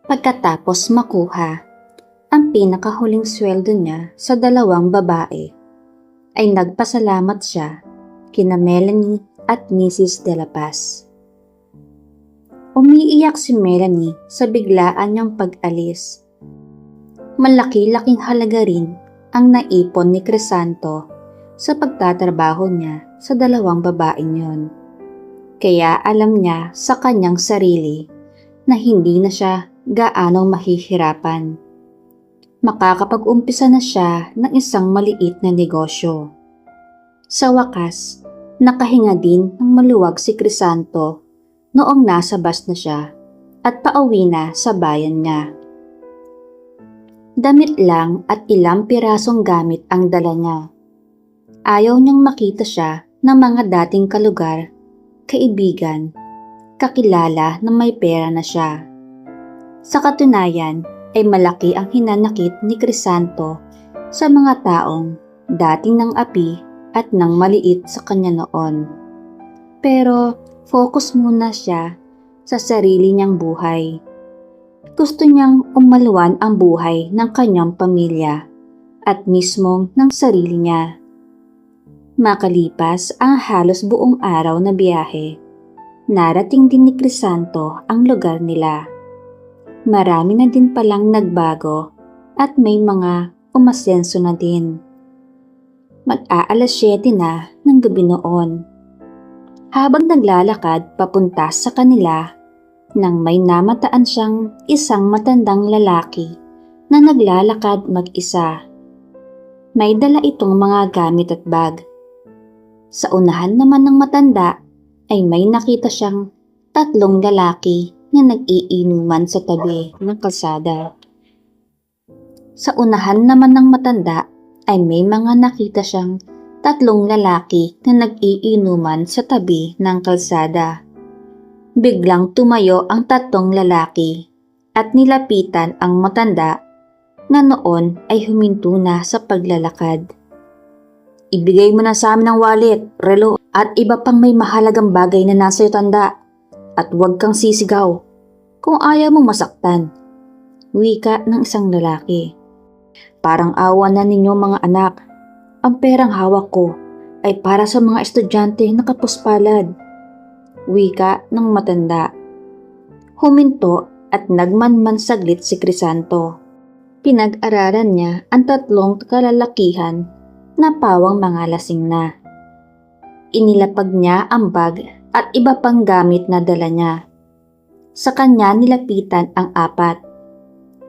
Pagkatapos makuha ang pinakahuling sweldo niya sa dalawang babae, ay nagpasalamat siya kina Melanie at Mrs. De La Paz. Umiiyak si Melanie sa biglaan niyang pag-alis. Malaki-laking halaga rin ang naipon ni Crisanto sa pagtatrabaho niya sa dalawang babaeng yon. Kaya alam niya sa kanyang sarili na hindi na siya gaanong mahihirapan. Makakapag-umpisa na siya ng isang maliit na negosyo. Sa wakas, nakahinga din ng maluwag si Crisanto noong nasa bus na siya at pauwi na sa bayan niya. Damit lang at ilang pirasong gamit ang dala niya. Ayaw niyang makita siya ng mga dating kalugar, kaibigan, kakilala na may pera na siya. Sa katunayan ay malaki ang hinanakit ni Crisanto sa mga taong dating nang api at nang maliit sa kanya noon. Pero focus muna siya sa sarili niyang buhay. Gusto niyang umalwan ang buhay ng kanyang pamilya at mismong ng sarili niya. Makalipas ang halos buong araw na biyahe, narating din ni Crisanto ang lugar nila. Marami na din palang nagbago at may mga umasenso na din. Mag-aalas 7 na ng gabi noon. Habang naglalakad papunta sa kanila, nang may namataan siyang isang matandang lalaki na naglalakad mag-isa. May dala itong mga gamit at bag. Sa unahan naman ng matanda ay may nakita siyang tatlong lalaki na nag-iinuman sa tabi ng kalsada. Sa unahan naman ng matanda ay may mga nakita siyang tatlong lalaki na nag-iinuman sa tabi ng kalsada. Biglang tumayo ang tatlong lalaki at nilapitan ang matanda na noon ay huminto na sa paglalakad. Ibigay mo na sa amin ang wallet, relo at iba pang may mahalagang bagay na nasa iyo, tanda. At huwag kang sisigaw kung ayaw mong masaktan, wika ng isang lalaki. Parang awa na ninyo mga anak. Ang perang hawak ko ay para sa mga estudyante na kapuspalad, wika ng matanda. Huminto at nagmanman saglit si Crisanto. Pinag-aralan niya ang tatlong kalalakihan na pawang mga lasing na. Inilapag niya ang bag at iba pang gamit na dala niya. Sa kanya nilapitan ang apat.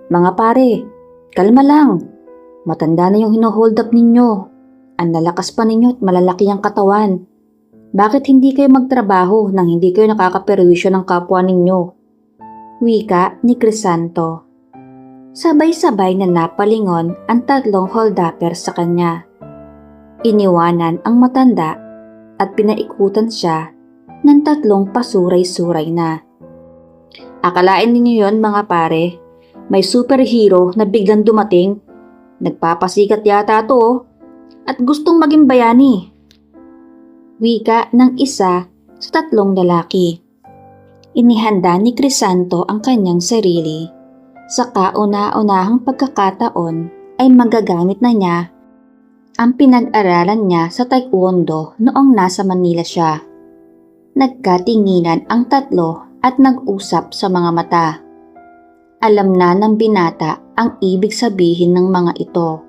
Mga pare, kalma lang. Matanda na yung hino-hold up ninyo. Ang lalakas pa ninyo at malalaki ang katawan. Bakit hindi kayo magtrabaho nang hindi kayo nakakaperwisyo ng kapwa ninyo? Wika ni Crisanto. Sabay-sabay na napalingon ang tatlong hold-upper sa kanya. Iniwanan ang matanda at pinaikutan siya ng tatlong pasuray-suray na. Akalain ninyo yon mga pare, may superhero na biglang dumating. Nagpapasikat yata to at gustong maging bayani. Wika ng isa sa tatlong lalaki. Inihanda ni Crisanto ang kanyang sarili. Sa kauna-unahang pagkakataon ay magagamit na niya ang pinag-aralan niya sa taekwondo noong nasa Manila siya. Nagkatinginan ang tatlo at nag-usap sa mga mata. Alam na ng binata ang ibig sabihin ng mga ito.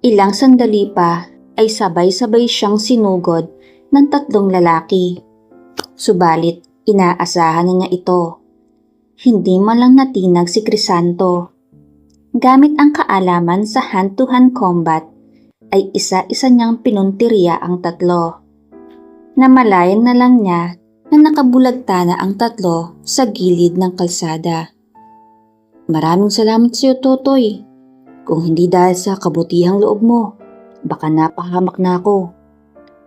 Ilang sandali pa ay sabay-sabay siyang sinugod ng tatlong lalaki. Subalit inaasahan na niya ito. Hindi man lang natinag si Crisanto. Gamit ang kaalaman sa hand-to-hand combat, ay isa-isa niyang pinuntirya ang tatlo. Namalayan na lang niya na nakabulagta na ang tatlo sa gilid ng kalsada. Maraming salamat sa iyo, Totoy. Kung hindi dahil sa kabutihang loob mo, baka napahamak na ako.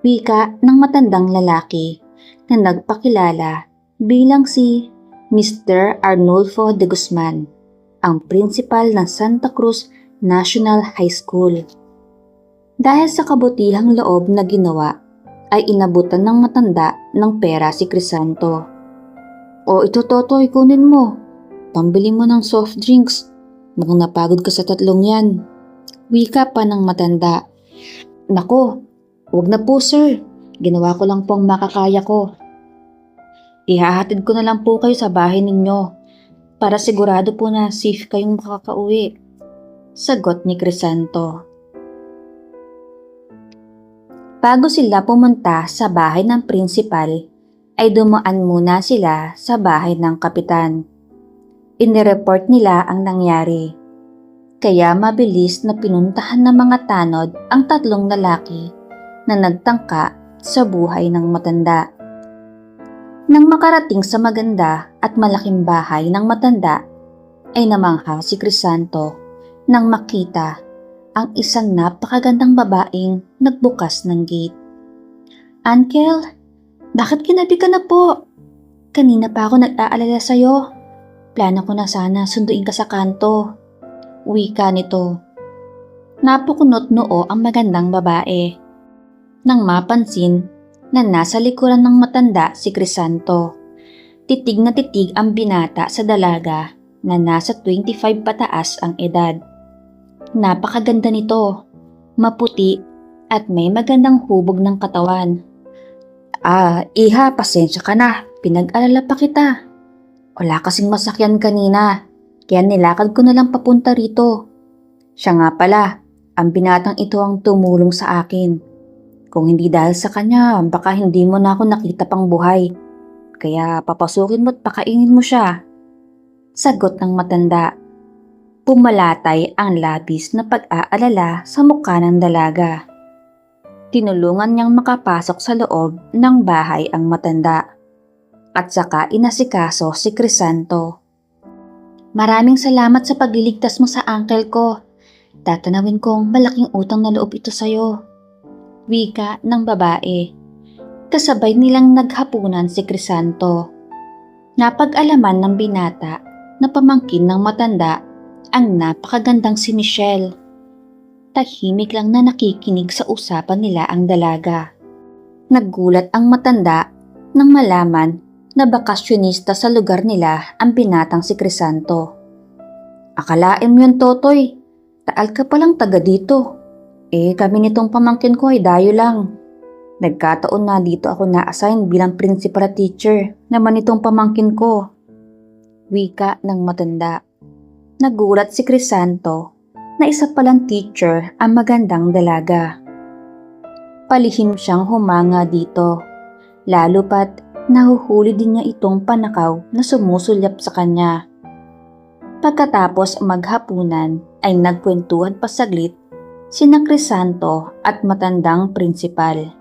Wika ng matandang lalaki na nagpakilala bilang si Mr. Arnulfo de Guzman, ang principal ng Santa Cruz National High School. Dahil sa kabutihang loob na ginawa, ay inabutan ng matanda ng pera si Crisanto. O ito, Totoy, kunin mo. pambili mo ng soft drinks. Mukhang napagod ka sa tatlong yan. Wika pa ng matanda. Nako, wag na po sir. Ginawa ko lang po ang makakaya ko. Ihahatid ko na lang po kayo sa bahay ninyo para sigurado po na safe kayong makakauwi. Sagot ni Crisanto. Bago sila pumunta sa bahay ng prinsipal, ay dumaan muna sila sa bahay ng kapitan. Inireport nila ang nangyari. Kaya mabilis na pinuntahan ng mga tanod ang tatlong lalaki na nagtangka sa buhay ng matanda. Nang makarating sa maganda at malaking bahay ng matanda, ay namangha si Crisanto nang makita ang isang napakagandang babaeng nagbukas ng gate. Uncle, bakit kinabi ka na po? Kanina pa ako nag-aalala sa'yo. Plano ko na sana sunduin ka sa kanto. Wika nito. Napukunot noo ang magandang babae. Nang mapansin na nasa likuran ng matanda si Crisanto, titig na titig ang binata sa dalaga na nasa 25 pataas ang edad. Napakaganda nito, maputi at may magandang hubog ng katawan. Iha, pasensya ka na, pinag-alala pa kita. Wala kasing masakyan kanina, kaya nilakad ko na lang papunta rito. Siya nga pala, ang binatang ito ang tumulong sa akin. Kung hindi dahil sa kanya, baka hindi mo na ako nakita pang buhay. Kaya papasukin mo at pakainin mo siya. Sagot ng matanda. Pumalatay ang labis na pag-aalala sa mukha ng dalaga. Tinulungan niyang makapasok sa loob ng bahay ang matanda. At saka inasikaso si Crisanto. Maraming salamat sa pagliligtas mo sa uncle ko. Tatanawin kong malaking utang na loob ito sa'yo. Wika ng babae. Kasabay nilang naghapunan si Crisanto. Napag-alaman ng binata na pamangkin ng matanda ang napakagandang si Michelle. Tahimik lang na nakikinig sa usapan nila ang dalaga. Naggulat ang matanda nang malaman na bakasyonista sa lugar nila ang binatang si Crisanto. Akalain mo yun, Totoy. Taal ka palang taga dito. Kami nitong pamangkin ko ay dayo lang. Nagkataon na dito ako na-assign bilang principal teacher naman itong pamangkin ko. Wika ng matanda. Nagulat si Crisanto na isa palang teacher ang magandang dalaga. Palihim siyang humanga dito, lalo pat nahuhuli din niya itong panakaw na sumusulyap sa kanya. Pagkatapos maghapunan ay nagkwentuhan pa saglit sina Crisanto at matandang prinsipal.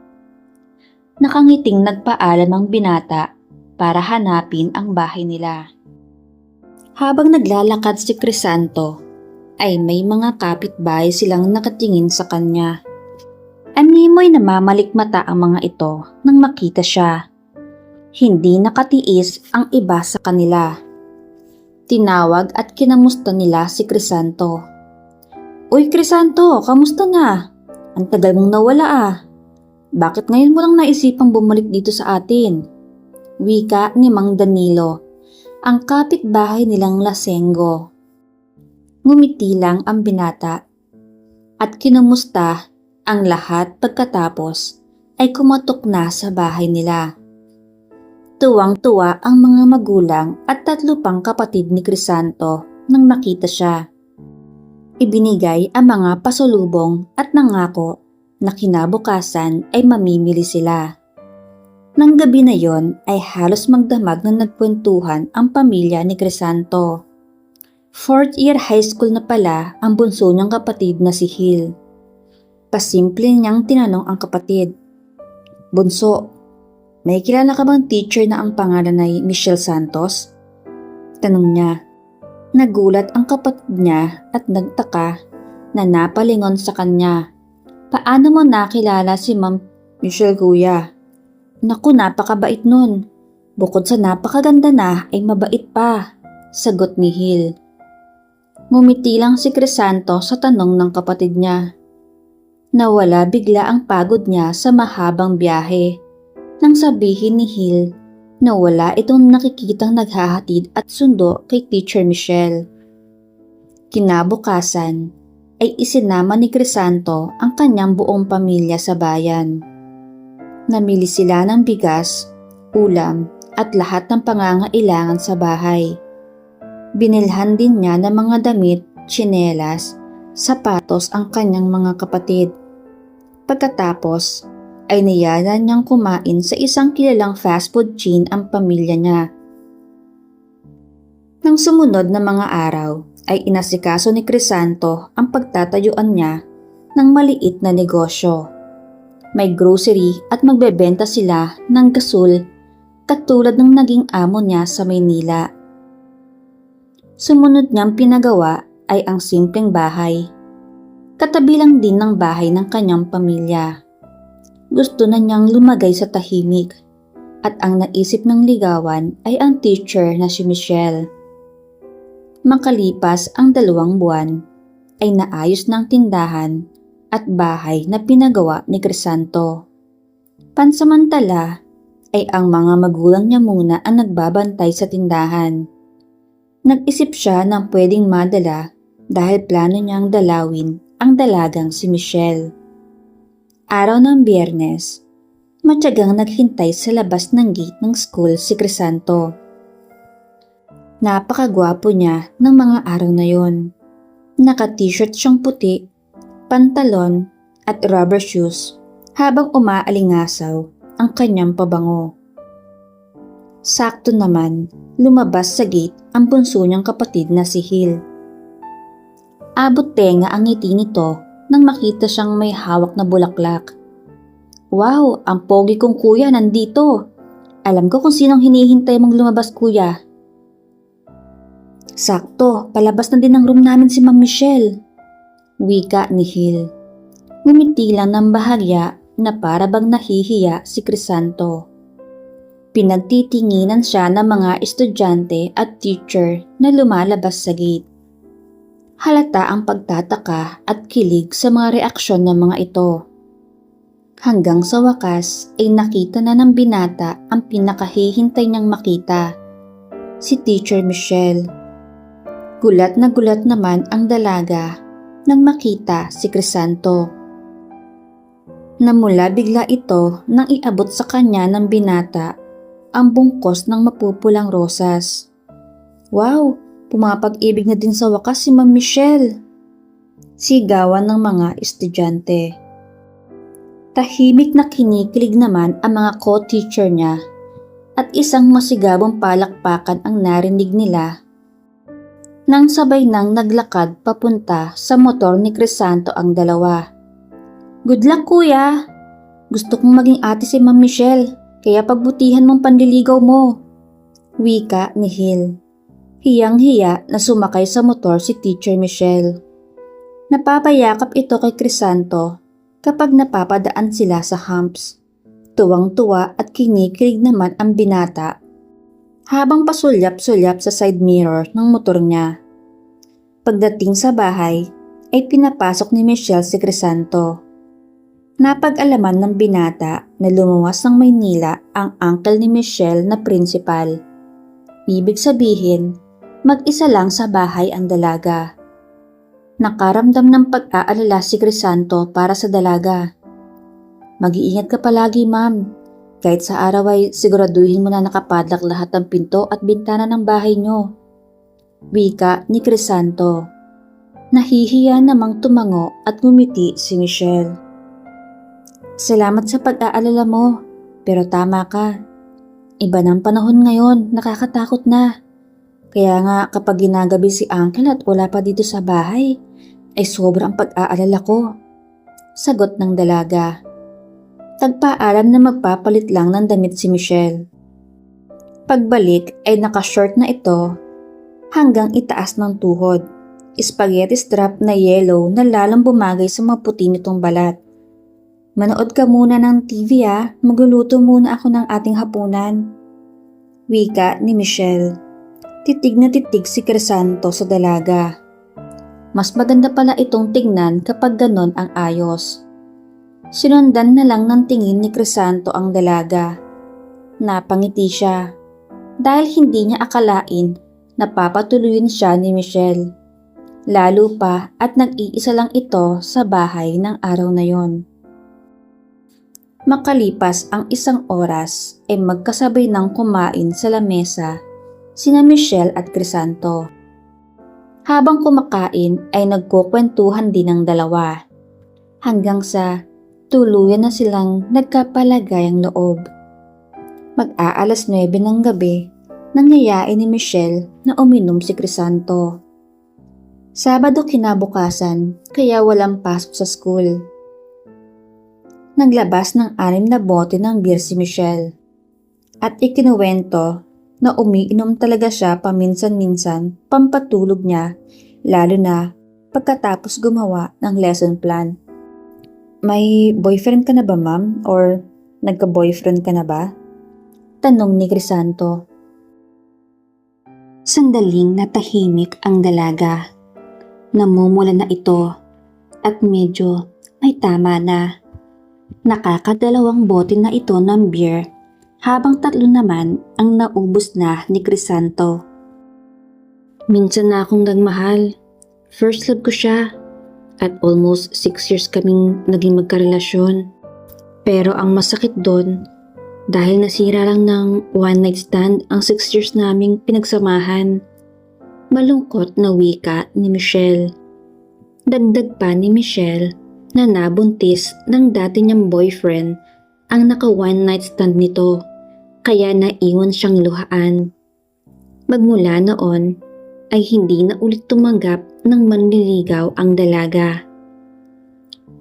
Nakangiting nagpaalam ang binata para hanapin ang bahay nila. Habang naglalakad si Crisanto, ay may mga kapitbahay silang nakatingin sa kanya. Animoy namamalikmata ang mga ito nang makita siya. Hindi nakatiis ang iba sa kanila. Tinawag at kinamusta nila si Crisanto. Uy Crisanto, kamusta na? Ang tagal mong nawala Bakit ngayon mo lang naisipang bumalik dito sa atin? Wika ni Mang Danilo, ang kapitbahay nilang Lasengo. Ngumiti lang ang binata at kinumusta ang lahat pagkatapos ay kumatok na sa bahay nila. Tuwang-tuwa ang mga magulang at 3 pang kapatid ni Crisanto nang makita siya. Ibinigay ang mga pasulubong at nangako na kinabukasan ay mamimili sila. Nang gabi na yon ay halos magdamag na nagkwentuhan ang pamilya ni Crisanto. 4th year high school na pala ang bunso niyang kapatid na si Hill. Pasimple niyang tinanong ang kapatid. Bunso, may kilala ka bang teacher na ang pangalan ay Michelle Santos? Tanong niya. Nagulat ang kapatid niya at nagtaka na napalingon sa kanya. Paano mo nakilala si Ma'am Michelle, kuya? Naku, napakabait nun. Bukod sa napakaganda na ay mabait pa, sagot ni Hill. Ngumiti lang si Crisanto sa tanong ng kapatid niya. Nawala bigla ang pagod niya sa mahabang biyahe nang sabihin ni Hill na wala itong nakikitang naghahatid at sundo kay Teacher Michelle. Kinabukasan ay isinama ni Crisanto ang kanyang buong pamilya sa bayan. Namili sila ng bigas, ulam at lahat ng pangangailangan sa bahay. Binilhan din niya ng mga damit, tsinelas, sapatos ang kanyang mga kapatid. Pagkatapos ay niyaya niyang kumain sa isang kilalang fast food chain ang pamilya niya. Nang sumunod na mga araw ay inasikaso ni Crisanto ang pagtatayuan niya ng maliit na negosyo. May grocery at magbebenta sila ng gasol katulad ng naging amo niya sa Maynila. Sumunod niyang pinagawa ay ang simpleng bahay. Katabi lang din ng bahay ng kanyang pamilya. Gusto na niyang lumagay sa tahimik at ang naisip ng ligawan ay ang teacher na si Michelle. Makalipas ang 2 buwan ay naayos ng tindahan at bahay na pinagawa ni Crisanto. Pansamantala ay ang mga magulang niya muna ang nagbabantay sa tindahan. Nag-isip siya ng pwedeng madala dahil plano niyang dalawin ang dalagang si Michelle. Araw ng Biyernes, matyagang naghintay sa labas ng gate ng school si Crisanto. Napakagwapo niya ng mga araw na yon. Naka-t-shirt siyang puti, pantalon at rubber shoes habang umaalingasaw ang kanyang pabango. Sakto naman, lumabas sa gate ang bunso niyang kapatid na si Hill. Abot tenga ang ngiti nito nang makita siyang may hawak na bulaklak. Wow, ang pogi kong kuya nandito. Alam ko kung sinong hinihintay mong lumabas kuya. Sakto, palabas na din ng room namin si Ma'am Michelle. Wika ni Hill. Ngumiti lang ng bahagya na para bang nahihiya si Crisanto. Pinagtitinginan siya ng mga estudyante at teacher na lumalabas sa gate. Halata ang pagtataka at kilig sa mga reaksyon ng mga ito. Hanggang sa wakas ay nakita na ng binata ang pinakahihintay niyang makita, si Teacher Michelle. Gulat naman ang dalaga nang makita si Crisanto. Namula bigla ito nang iabot sa kanya ng binata ang bungkos ng mapupulang rosas. Wow! Pumapag-ibig na din sa wakas si Ma'am Michelle. Sigawan ng mga estudyante. Tahimik na kinikilig naman ang mga co-teacher niya at isang masigabong palakpakan ang narinig nila nang sabay nang naglakad papunta sa motor ni Crisanto ang dalawa. Good luck kuya! Gusto kong maging ate si Ma'am Michelle kaya pagbutihan mong panliligaw mo. Wika ni Hill. Hiyang-hiya na sumakay sa motor si Teacher Michelle. Napapayakap ito kay Crisanto kapag napapadaan sila sa humps. Tuwang-tuwa at kinikilig naman ang binata habang pasulyap-sulyap sa side mirror ng motor niya. Pagdating sa bahay ay pinapasok ni Michelle si Crisanto. Napag-alaman ng binata na lumuwas ng Maynila ang uncle ni Michelle na principal. Ibig sabihin, mag-isa lang sa bahay ang dalaga. Nakaramdam ng pag-aalala si Crisanto para sa dalaga. Mag-iingat ka palagi ma'am. Kahit sa araw ay siguraduhin mo na nakapadlock lahat ng pinto at bintana ng bahay nyo. Wika ni Crisanto. Nahihiya namang tumango at ngumiti si Michelle. Salamat sa pag-aalala mo, pero tama ka. Iba ng panahon ngayon, nakakatakot na. Kaya nga kapag ginagabi si Uncle at wala pa dito sa bahay, ay sobrang pag-aalala ko. Sagot ng dalaga. Tagpaalam na magpapalit lang ng damit si Michelle. Pagbalik ay nakashort na ito hanggang itaas ng tuhod. Spaghetti strap na yellow na lalong bumagay sa maputi nitong balat. Manood ka muna ng TV magluluto muna ako ng ating hapunan. Wika ni Michelle. Titig na titig si Crisanto sa dalaga. Mas maganda pala itong tignan kapag ganon ang ayos. Sinundan na lang ng tingin ni Crisanto ang dalaga. Napangiti siya dahil hindi niya akalain na papatuloyin siya ni Michelle. Lalo pa at nag-iisa lang ito sa bahay ng araw na yon. Makalipas ang 1 oras ay magkasabay ng kumain sa lamesa sina Michelle at Crisanto. Habang kumakain ay nagkukwentuhan din ang dalawa hanggang sa tuluyan na silang nagkapalagayang loob. Mag-aalas 9 ng gabi nang yayain ni Michelle na uminom si Crisanto. Sabado kinabukasan kaya walang pasok sa school. Naglabas ng 6 na bote ng beer si Michelle at ikinuwento na umiinom talaga siya paminsan-minsan pampatulog niya, lalo na pagkatapos gumawa ng lesson plan. May boyfriend ka na ba, ma'am? Or nagka-boyfriend ka na ba? Tanong ni Crisanto. Sandaling natahimik ang dalaga. Namumula na ito at medyo may tama na. Nakakadalawang bote na ito ng beer habang 3 naman ang naubos na ni Crisanto. Minsan na akong nagmahal. First love ko siya at almost 6 years kaming naging magkarelasyon. Pero ang masakit doon, dahil nasira lang ng one night stand ang 6 years naming pinagsamahan. Malungkot na wika ni Michelle. Dagdag pa ni Michelle na nabuntis ng dati niyang boyfriend ang naka one night stand nito, kaya naiwan siyang luhaan. Magmula noon ay hindi na ulit tumanggap ng manliligaw ang dalaga.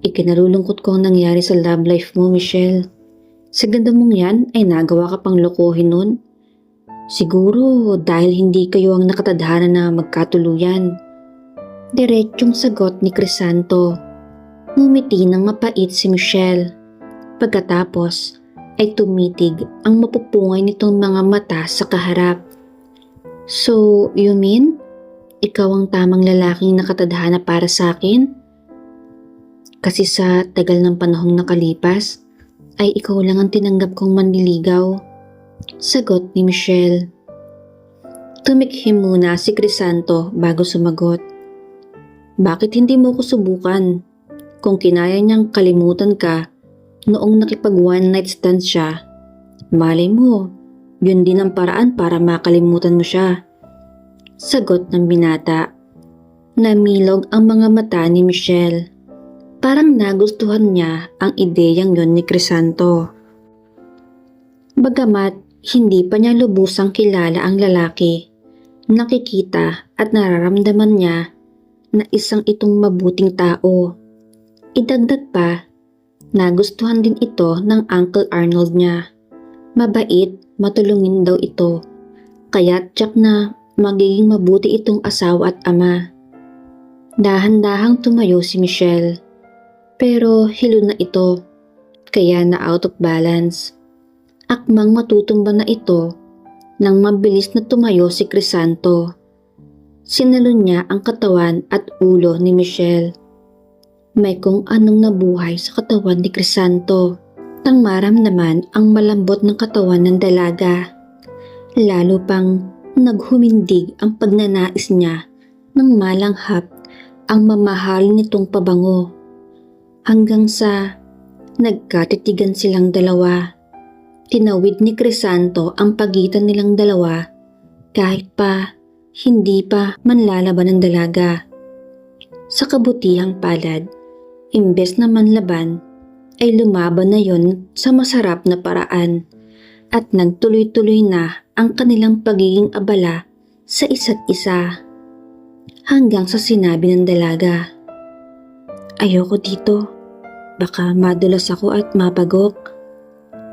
Ikinalulungkot ko ang nangyari sa love life mo, Michelle. Sa ganda mong yan ay nagawa ka pang lokohin nun. Siguro dahil hindi kayo ang nakatadhana na magkatuluyan. Diretsyong sagot ni Crisanto. Ngumiti ng mapait si Michelle. Pagkatapos ay tumitig ang mapupungay nitong mga mata sa kaharap. So, you mean, ikaw ang tamang lalaking nakatadhana para sa akin? Kasi sa tagal ng panahong nakalipas, ay ikaw lang ang tinanggap kong manliligaw. Sagot ni Michelle. Tumikhim muna si Crisanto bago sumagot. Bakit hindi mo ko subukan? Kung kinaya niyang kalimutan ka noong nakipag one night stand siya, malay mo, yun din ang paraan para makalimutan mo siya. Sagot ng binata. Namilog ang mga mata ni Michelle. Parang nagustuhan niya ang ideyang yon ni Crisanto. Bagamat hindi pa niya lubusang kilala ang lalaki, nakikita at nararamdaman niya na isang itong mabuting tao. Idagdag pa, nagustuhan din ito ng Uncle Arnold niya. Mabait, matulungin daw ito, kaya tiyak na magiging mabuti itong asawa at ama. Dahan-dahang tumayo si Michelle. Pero hilo na ito, kaya na out of balance. Akmang matutumba na ito nang mabilis na tumayo si Crisanto. Sinalon niya ang katawan at ulo ni Michelle. May kung anong nabuhay sa katawan ni Crisanto nang maramdaman ang malambot ng katawan ng dalaga. Lalo pang naghumindig ang pagnanais niya nang malanghap ang mamahalin nitong pabango. Hanggang sa nagkatitigan silang dalawa. Tinawid ni Crisanto ang pagitan nilang dalawa kahit pa hindi pa manlalaban ng dalaga. Sa kabutihang palad, imbes na manlaban, ay lumaban na yon sa masarap na paraan at nagtuloy-tuloy na ang kanilang pagiging abala sa isa't isa. Hanggang sa sinabi ng dalaga, ayoko dito. Baka madulas ako at mapagok.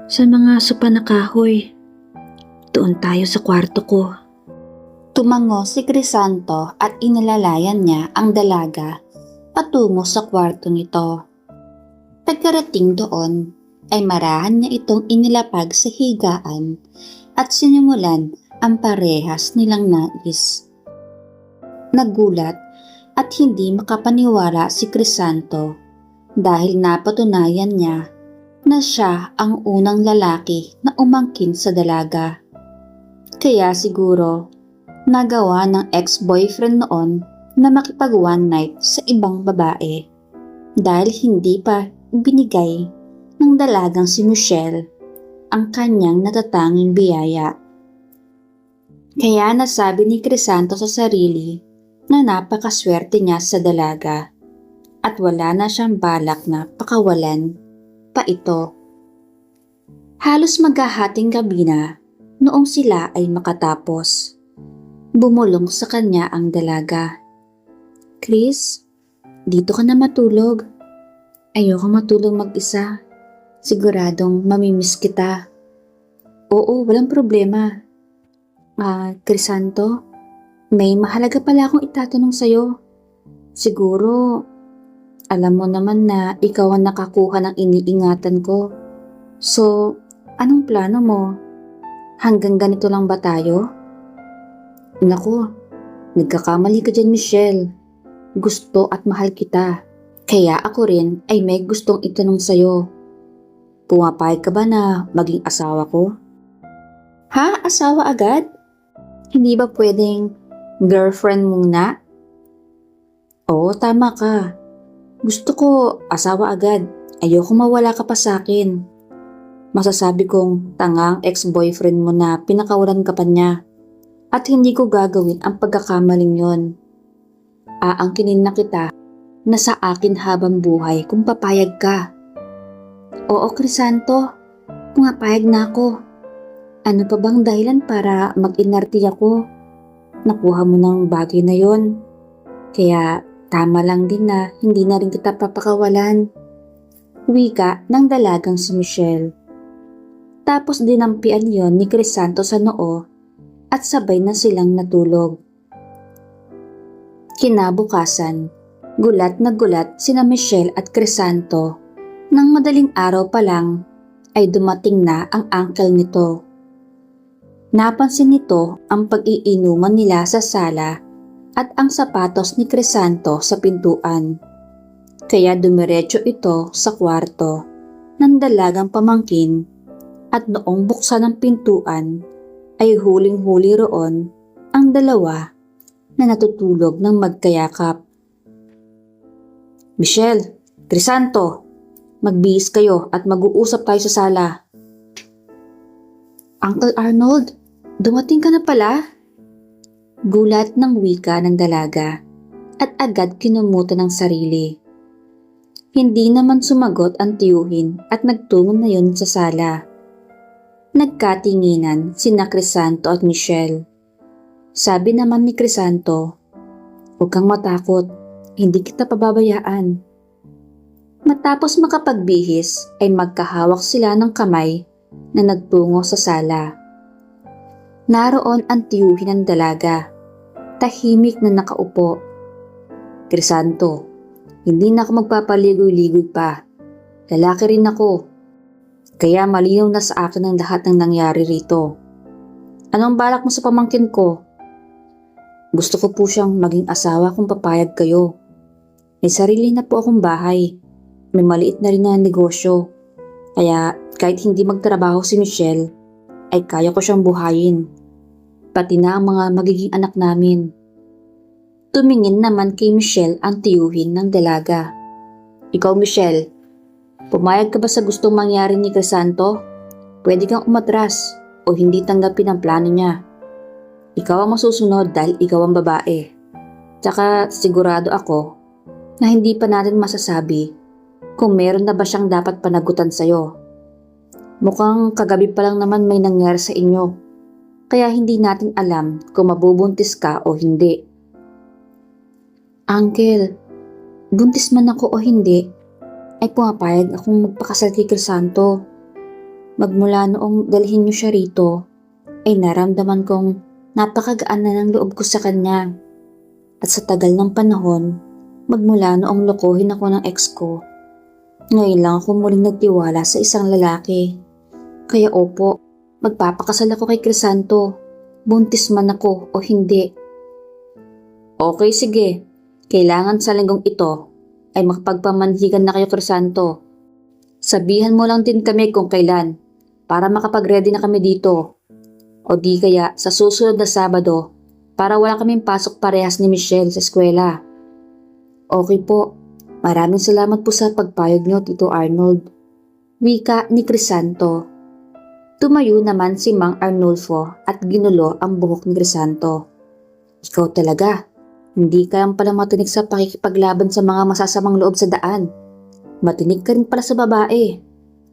Sa mga sopa na kahoy, doon tayo sa kwarto ko. Tumango si Crisanto at inalalayan niya ang dalaga patungo sa kwarto nito. Pagkarating doon ay marahan niya itong inilapag sa higaan at sinimulan ang parehas nilang nais. Nagulat at hindi makapaniwala si Crisanto dahil napatunayan niya na siya ang unang lalaki na umangkin sa dalaga. Kaya siguro, nagawa ng ex-boyfriend noon na makipag one night sa ibang babae dahil hindi pa binigay ng dalagang si Michelle ang kanyang natatanging biyaya. Kaya nasabi ni Crisanto sa sarili na napakaswerte niya sa dalaga at wala na siyang balak na pakawalan pa ito. Halos maghahating gabi na noong sila ay makatapos. Bumulong sa kanya ang dalaga. Chris, dito ka na matulog. Ayoko matulog mag-isa. Siguradong mamimiss kita. Oo, walang problema. Crisanto, may mahalaga pala akong itatanong sa'yo. Siguro, alam mo naman na ikaw ang nakakuha ng iniingatan ko. So, anong plano mo? Hanggang ganito lang ba tayo? Naku, nagkakamali ka dyan, Michelle. Gusto at mahal kita. Kaya ako rin ay may gustong itanong sa'yo. Pumapayag ka ba na maging asawa ko? Ha? Asawa agad? Hindi ba pwedeng girlfriend muna? Oo, tama ka. Gusto ko asawa agad. Ayoko mawala ka pa sa akin. Masasabi kong tangang ex-boyfriend mo na pinakawalan ka pa niya. At hindi ko gagawin ang pagkakamaling yon. Aangkinin na kita na sa akin habang buhay kung papayag ka. Oo, Crisanto, pumapayag na ako. Ano pa bang dahilan para mag-inarti ako? Nakuha mo ng bagay na yon. Kaya tama lang din na hindi na rin kita papakawalan. Wika ng dalagang si Michelle. Tapos dinampian yon ni Crisanto sa noo at sabay na silang natulog. Kinabukasan, gulat na gulat sina Michelle at Crisanto nang madaling araw pa lang ay dumating na ang uncle nito. Napansin nito ang pag-iinuman nila sa sala at ang sapatos ni Crisanto sa pintuan. Kaya dumiretso ito sa kwarto ng dalagang pamangkin at noong buksan ng pintuan ay huling-huli roon ang dalawa na natutulog ng magkayakap. Michelle, Crisanto, magbihis kayo at mag-uusap tayo sa sala. Uncle Arnold, dumating ka na pala? Gulat ng wika ng dalaga at agad kinumutan ng sarili. Hindi naman sumagot ang tiyuhin at nagtungo na yun sa sala. Nagkatinginan sina Crisanto at Michelle. Sabi naman ni Crisanto, "Huwag kang matakot, hindi kita pababayaan." Matapos makapagbihis ay magkahawak sila ng kamay na nagtungo sa sala. Naroon ang tiyuhin ng dalaga, tahimik na nakaupo. Crisanto, hindi na ako magpapaligoy-ligoy pa. Lalaki rin ako. Kaya malinaw na sa akin ang lahat ng nangyari rito. Anong balak mo sa pamangkin ko? Gusto ko po siyang maging asawa kung papayag kayo. May sarili na po akong bahay. May maliit na rin na negosyo. Kaya kahit hindi magtrabaho si Michelle, ay kaya ko siyang buhayin. Pati na ang mga magiging anak namin. Tumingin naman kay Michelle ang tiyuhin ng dalaga. Ikaw, Michelle, pumayag ka ba sa gustong mangyari ni Crisanto? Pwede kang umatras o hindi tanggapin ang plano niya. Ikaw ang masusunod dahil ikaw ang babae. Tsaka sigurado ako na hindi pa natin masasabi kung meron na ba siyang dapat panagutan sa'yo. Mukhang kagabi pa lang naman may nangyari sa inyo. Kaya hindi natin alam kung mabubuntis ka o hindi. Uncle, buntis man ako o hindi, ay pumapayag akong magpakasal kay Crisanto. Magmula noong dalhin niyo siya rito, ay naramdaman kong napakagaan na ng loob ko sa kanya. At sa tagal ng panahon, magmula noong lokohin ako ng ex ko, ngayon lang ako muling nagtiwala sa isang lalaki. Kaya opo, magpapakasal ako kay Crisanto, buntis man ako o hindi. Okay, sige. Kailangan sa linggong ito ay makapagpamanhigan na kayo, Crisanto. Sabihan mo lang din kami kung kailan para makapag-ready na kami dito. O di kaya sa susunod na Sabado para wala kaming pasok parehas ni Michelle sa eskwela. Okay po. Maraming salamat po sa pagpayag niyo, Tito Arnold. Wika ni Crisanto. Tumayo naman si Mang Arnulfo at ginulo ang buhok ni Crisanto. Ikaw talaga. Hindi ka lang pala matinik sa pakikipaglaban sa mga masasamang loob sa daan. Matinik ka rin pala sa babae.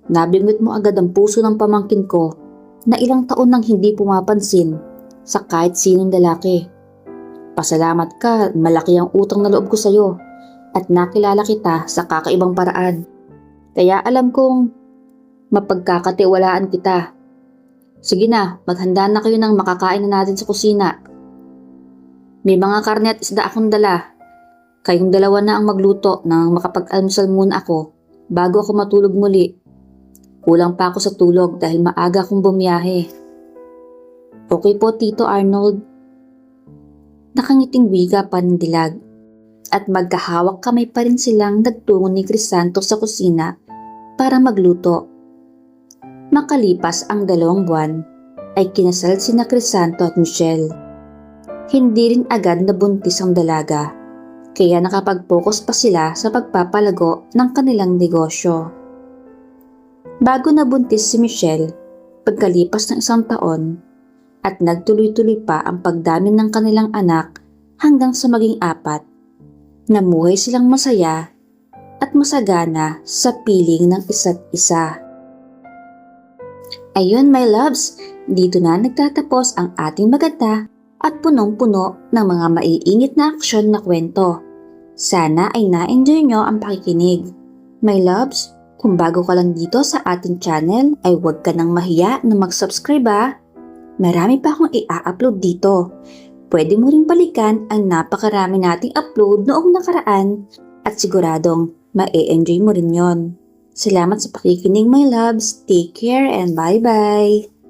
Nabimit mo agad ang puso ng pamangkin ko na ilang taon nang hindi pumapansin sa kahit sinong lalaki. Pasalamat ka, malaki ang utang na loob ko sa'yo at nakilala kita sa kakaibang paraan. Kaya alam kong mapagkakatiwalaan kita. Sige na, maghanda na kayo ng makakain na natin sa kusina. May mga karne at isda akong dala. Kayong dalawa na ang magluto nang makapag-almusal muna ako bago ako matulog muli. Kulang pa ako sa tulog dahil maaga akong bumiyahe. Okay po, Tito Arnold. Nakangiting wika pa ng dilag at magkahawak kamay pa rin silang nagtungo ni Crisanto sa kusina para magluto. Makalipas ang 2 buwan ay kinasal sina Crisanto at Michelle. Hindi rin agad nabuntis ang dalaga, kaya nakapag-focus pa sila sa pagpapalago ng kanilang negosyo. Bago nabuntis si Michelle, pagkalipas ng 1 taon, at nagtuloy-tuloy pa ang pagdami ng kanilang anak hanggang sa maging 4, namuhay silang masaya at masagana sa piling ng isa't isa. Ayun my loves, dito na nagtatapos ang ating maganda at punong-puno ng mga maiinit na aksyon na kwento. Sana ay na-enjoy nyo ang pakikinig. My loves, kung bago ka lang dito sa ating channel ay huwag ka nang mahiya na mag-subscribe ha. Marami pa akong i-upload dito. Pwede mo ring balikan ang napakarami nating upload noong nakaraan at siguradong ma-enjoy mo rin yon. Salamat sa pakikinig my loves. Take care and bye-bye.